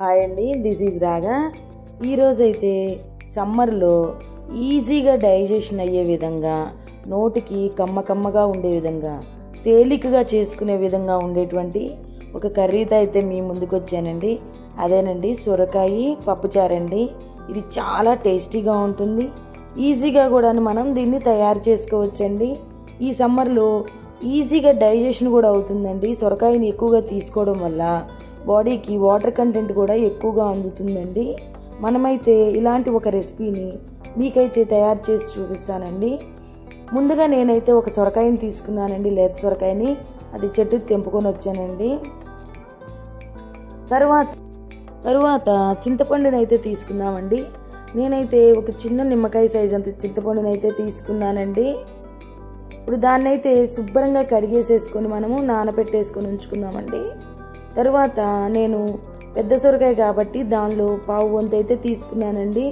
Hi అండి, this is రాగా. ఈరోజైతే సమ్మర్లో ఈజీగా డైజెషన్ అయ్యే విధంగా, నోటికి కమ్మగా ఉండే విధంగా, తేలికగా చేసుకునే విధంగా ఉండేటువంటి ఒక కర్రీతో అయితే మీ ముందుకు వచ్చానండి. అదేనండి సొరకాయ పప్పుచారండి. ఇది చాలా టేస్టీగా ఉంటుంది. ఈజీగా కూడా మనం దీన్ని తయారు చేసుకోవచ్చండి. ఈ సమ్మర్లో ఈజీగా డైజెషన్ కూడా అవుతుందండి. సొరకాయని ఎక్కువగా తీసుకోవడం వల్ల బాడీకి వాటర్ కంటెంట్ కూడా ఎక్కువగా అందుతుందండి. మనమైతే ఇలాంటి ఒక రెసిపీని మీకైతే తయారు చేసి చూపిస్తానండి. ముందుగా నేనైతే ఒక సొరకాయని తీసుకున్నానండి, లేత సొరకాయని. అది చెట్టుకి తెంపుకొని వచ్చానండి. తరువాత చింతపండుని అయితే తీసుకున్నామండి. నేనైతే ఒక చిన్న నిమ్మకాయ సైజ్ అంత చింతపండుని అయితే తీసుకున్నానండి. ఇప్పుడు దాన్ని అయితే శుభ్రంగా కడిగేసేసుకొని మనము నానబెట్టేసుకొని ఉంచుకుందామండి. తర్వాత నేను పెద్ద సొరకాయ కాబట్టి దానిలో పావు వంతు అయితే తీసుకున్నానండి.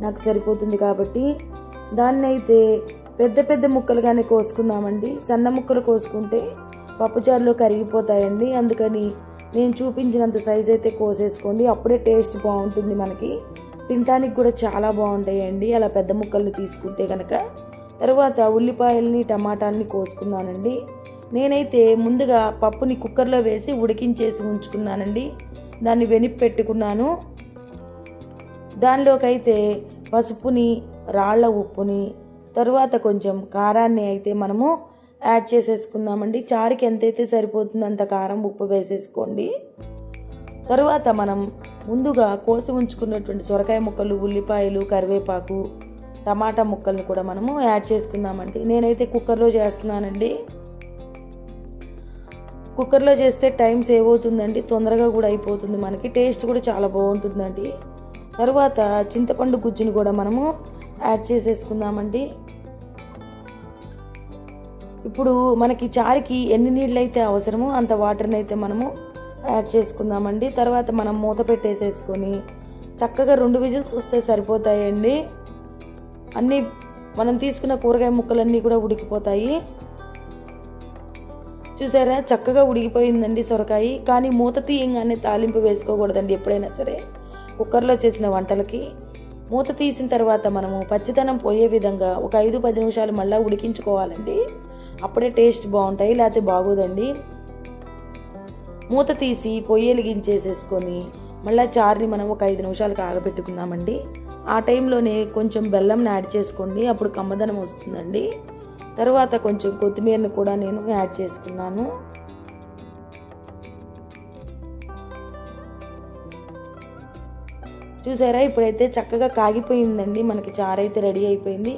నాకు సరిపోతుంది కాబట్టి దాన్ని అయితే పెద్ద ముక్కలుగానే కోసుకుందామండి. సన్న ముక్కలు కోసుకుంటే పప్పుచారులో కరిగిపోతాయండి. అందుకని నేను చూపించినంత సైజ్ అయితే కోసేసుకోండి. అప్పుడే టేస్ట్ బాగుంటుంది, మనకి తినడానికి కూడా చాలా బాగుంటాయండి అలా పెద్ద ముక్కల్ని తీసుకుంటే కనుక. తర్వాత ఉల్లిపాయల్ని టమాటాలని కోసుకున్నానండి. నేనైతే ముందుగా పప్పుని కుక్కర్లో వేసి ఉడికించేసి ఉంచుకున్నానండి. దాన్ని వెనిపి పెట్టుకున్నాను. దానిలోకి అయితే పసుపుని, రాళ్ల ఉప్పుని, తర్వాత కొంచెం కారాన్ని అయితే మనము యాడ్ చేసేసుకుందామండి. చారుకి ఎంతైతే సరిపోతుందో అంత కారం ఉప్పు వేసేసుకోండి. తర్వాత మనం ముందుగా కోసి ఉంచుకున్నటువంటి సొరకాయ ముక్కలు, ఉల్లిపాయలు, కరివేపాకు, టమాటా ముక్కల్ని కూడా మనము యాడ్ చేసుకుందామండి. నేనైతే కుక్కర్లో చేస్తున్నానండి. కుక్కర్లో చేస్తే టైం సేవ్ అవుతుందండి, తొందరగా కూడా అయిపోతుంది, మనకి టేస్ట్ కూడా చాలా బాగుంటుందండి. తర్వాత చింతపండు గుజ్జును కూడా మనము యాడ్ చేసేసుకుందామండి. ఇప్పుడు మనకి చారుకి ఎన్ని నీళ్ళు అయితే అవసరమో అంత వాటర్ని అయితే మనము యాడ్ చేసుకుందామండి. తర్వాత మనం మూత పెట్టేసేసుకొని చక్కగా 2 విజిల్స్ వస్తే సరిపోతాయండి. అన్నీ మనం తీసుకున్న కూరగాయ ముక్కలన్నీ కూడా ఉడికిపోతాయి. చూసారా, చక్కగా ఉడికిపోయిందండి సొరకాయ. కానీ మూత తీయంగానే తాలింపు వేసుకోకూడదండి ఎప్పుడైనా సరే కుక్కర్లో చేసిన వంటలకి. మూత తీసిన తర్వాత మనము పచ్చిదనం పోయే విధంగా ఒక 5-10 నిమిషాలు మళ్ళీ ఉడికించుకోవాలండి. అప్పుడే టేస్ట్ బాగుంటాయి, లేకపోతే బాగోదండి. మూత తీసి పొయ్యి వెలిగించేసేసుకొని మళ్ళీ చారుని మనం ఒక 5 నిమిషాలు కాగబెట్టుకుందామండి. ఆ టైంలోనే కొంచెం బెల్లంని యాడ్ చేసుకోండి, అప్పుడు కమ్మదనం వస్తుందండి. తర్వాత కొంచెం కొత్తిమీరని కూడా నేను యాడ్ చేసుకున్నాను. చూసారా, ఇప్పుడైతే చక్కగా కాగిపోయిందండి. మనకి చారు అయితే రెడీ అయిపోయింది.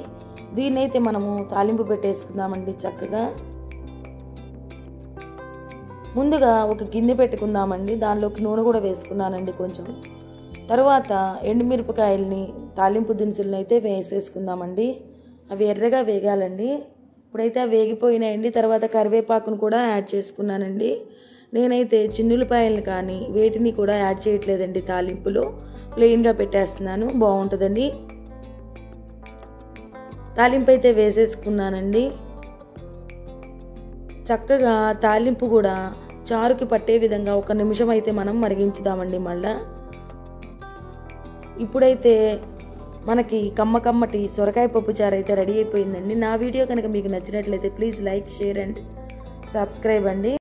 దీన్నైతే మనము తాలింపు పెట్టేసుకుందామండి. చక్కగా ముందుగా ఒక గిన్నె పెట్టుకుందామండి. దానిలోకి నూనె కూడా వేసుకున్నానండి కొంచెం. తర్వాత ఎండుమిరపకాయలని, తాలింపు దినుసులను అయితే వేసేసుకుందామండి. అవి ఎర్రగా వేగాలండి. ఇప్పుడైతే అవి వేగిపోయినాయండి. తర్వాత కరివేపాకును కూడా యాడ్ చేసుకున్నానండి. నేనైతే చిన్నులపాయలను కానీ వేటిని కూడా యాడ్ చేయట్లేదండి తాలింపులో, ప్లెయిన్గా పెట్టేస్తున్నాను, బాగుంటుందండి. తాలింపు అయితే వేసేసుకున్నానండి. చక్కగా తాలింపు కూడా చారుకి పట్టే విధంగా 1 నిమిషం అయితే మనం మరిగించుదామండి మళ్ళా. ఇప్పుడైతే మనకి కమ్మటి సొరకాయ పప్పుచారు అయితే రెడీ అయిపోయిందండి. నా వీడియో కనుక మీకు నచ్చినట్లయితే please like, share and subscribe అండి.